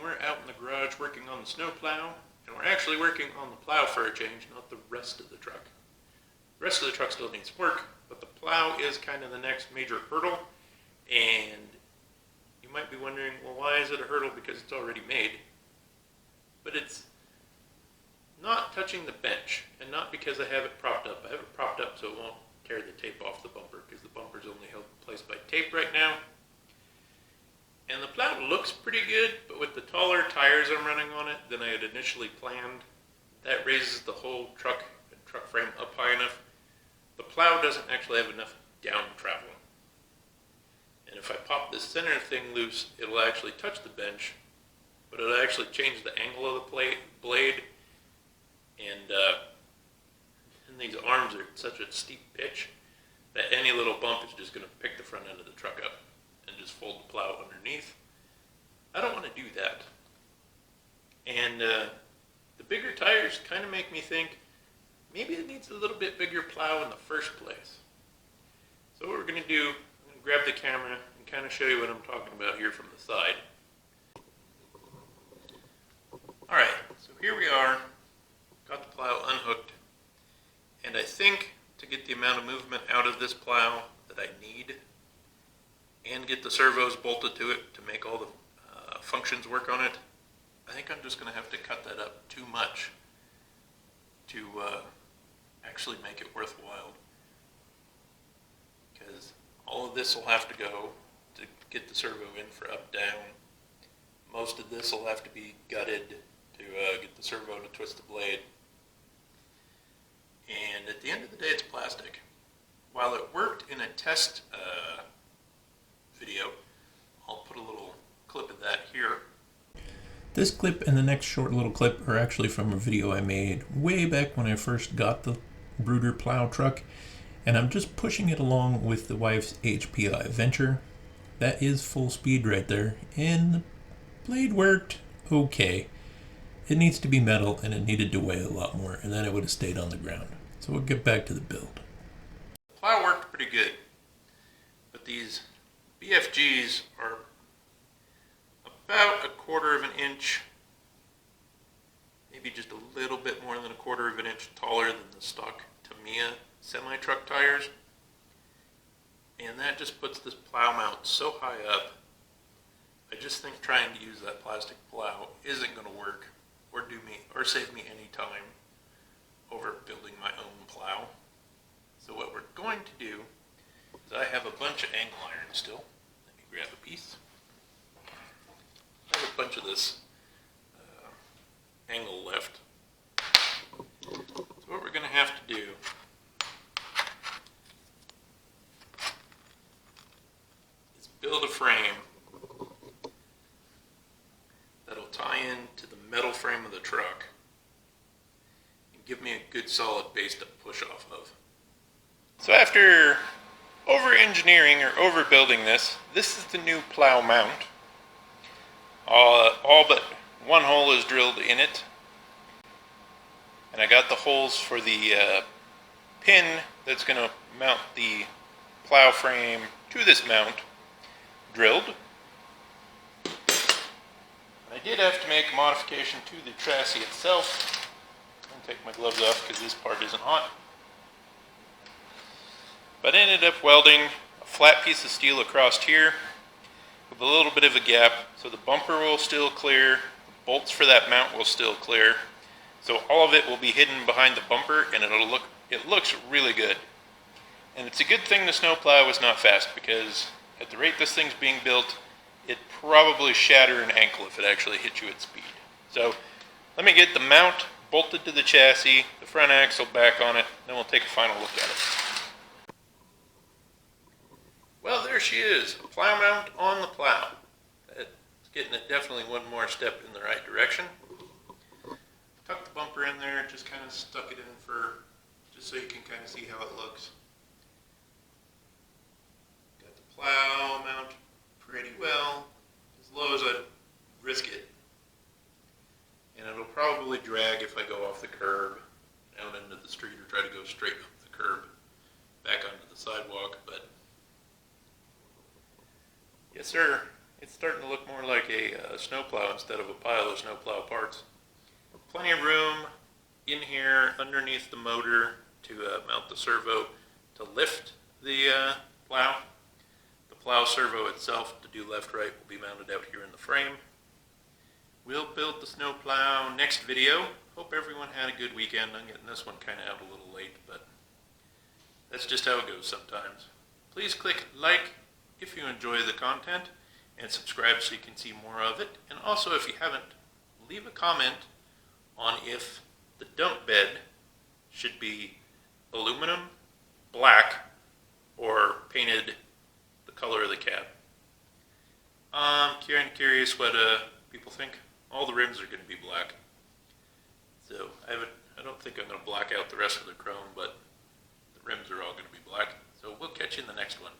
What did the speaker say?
we're out in the garage working on the snowplow, and we're actually working on the plow for a change, not the rest of the truck. The rest of the truck still needs work, but the plow is kind of the next major hurdle, and you might be wondering, well, why is it a hurdle? Because it's already made. But it's not touching the bench, and not because I have it propped up. I have it propped up so it won't tear the tape off the bumper, because the bumper's only held in place by tape right now. And the plow looks pretty good, but with the taller tires I'm running on it than I had initially planned, that raises the whole truck frame up high enough. The plow doesn't actually have enough down travel. And if I pop this center thing loose, it'll actually touch the bench, but it'll actually change the angle of the blade. And these arms are at such a steep pitch that any little bump is just going to pick the front end of the truck up and just fold the plow underneath. I don't want to do that. And the bigger tires kind of make me think maybe it needs a little bit bigger plow in the first place. So what we're going to do, I'm going to grab the camera and kind of show you what I'm talking about here from the side. Alright, so here we are, got the plow unhooked, and I think to get the amount of movement out of this plow that I need and get the servos bolted to it to make all the functions work on it, I think I'm just going to have to cut that up too much to actually make it worthwhile. Because all of this will have to go to get the servo in for up down. Most of this will have to be gutted to get the servo to twist the blade. And at the end of the day, it's plastic. While it worked in a test video, I'll put a little clip of that here. This clip and the next short little clip are actually from a video I made way back when I first got the Brooder plow truck, and I'm just pushing it along with the wife's HPI Venture. That is full speed right there, and the blade worked okay. It needs to be metal, and it needed to weigh a lot more, and then it would have stayed on the ground. So we'll get back to the build. The plow worked pretty good, but these BFGs are about 1/4 of an inch, maybe just a little bit more than 1/4 of an inch taller than the stock Tamiya semi-truck tires. And that just puts this plow mount so high up, I just think trying to use that plastic plow isn't going to work or save me any time over building my own plow. So what we're going to do is I have a bunch of angle iron still. Let me grab a piece. I have a bunch of this angle left. So what we're going to have to do is build a frame that'll tie into the metal frame of the truck and give me a good solid base to push off of. So after over-engineering or overbuilding this, this is the new plow mount. All but one hole is drilled in it, and I got the holes for the pin that's going to mount the plow frame to this mount drilled. I did have to make a modification to the chassis itself. I'll take my gloves off because this part isn't hot. But I ended up welding a flat piece of steel across here with a little bit of a gap, so the bumper will still clear, the bolts for that mount will still clear, so all of it will be hidden behind the bumper, and it looks really good. And it's a good thing the snowplow was not fast, because at the rate this thing's being built, it'd probably shatter an ankle if it actually hit you at speed. So let me get the mount bolted to the chassis, the front axle back on it, then we'll take a final look at it. Well, there she is, a plow mount on the plow. It's getting it definitely one more step in the right direction. Tuck the bumper in there, just kind of stuck it in just so you can kind of see how it looks. Got the plow mount pretty well, as low as I'd risk it. And it'll probably drag if I go off the curb out into the street or try to go straight up the curb back onto the sidewalk, but yes sir, it's starting to look more like a snowplow instead of a pile of snowplow parts. Plenty of room in here underneath the motor to mount the servo to lift the plow. The plow servo itself to do left-right will be mounted out here in the frame. We'll build the snowplow next video. Hope everyone had a good weekend. I'm getting this one kind of out a little late, but that's just how it goes sometimes. Please click like if you enjoy the content and subscribe so you can see more of it. And also, if you haven't, leave a comment on if the dump bed should be aluminum, black, or painted the color of the cab. I'm curious what people think. All the rims are going to be black. So I don't think I'm going to black out the rest of the chrome, but the rims are all going to be black. So we'll catch you in the next one.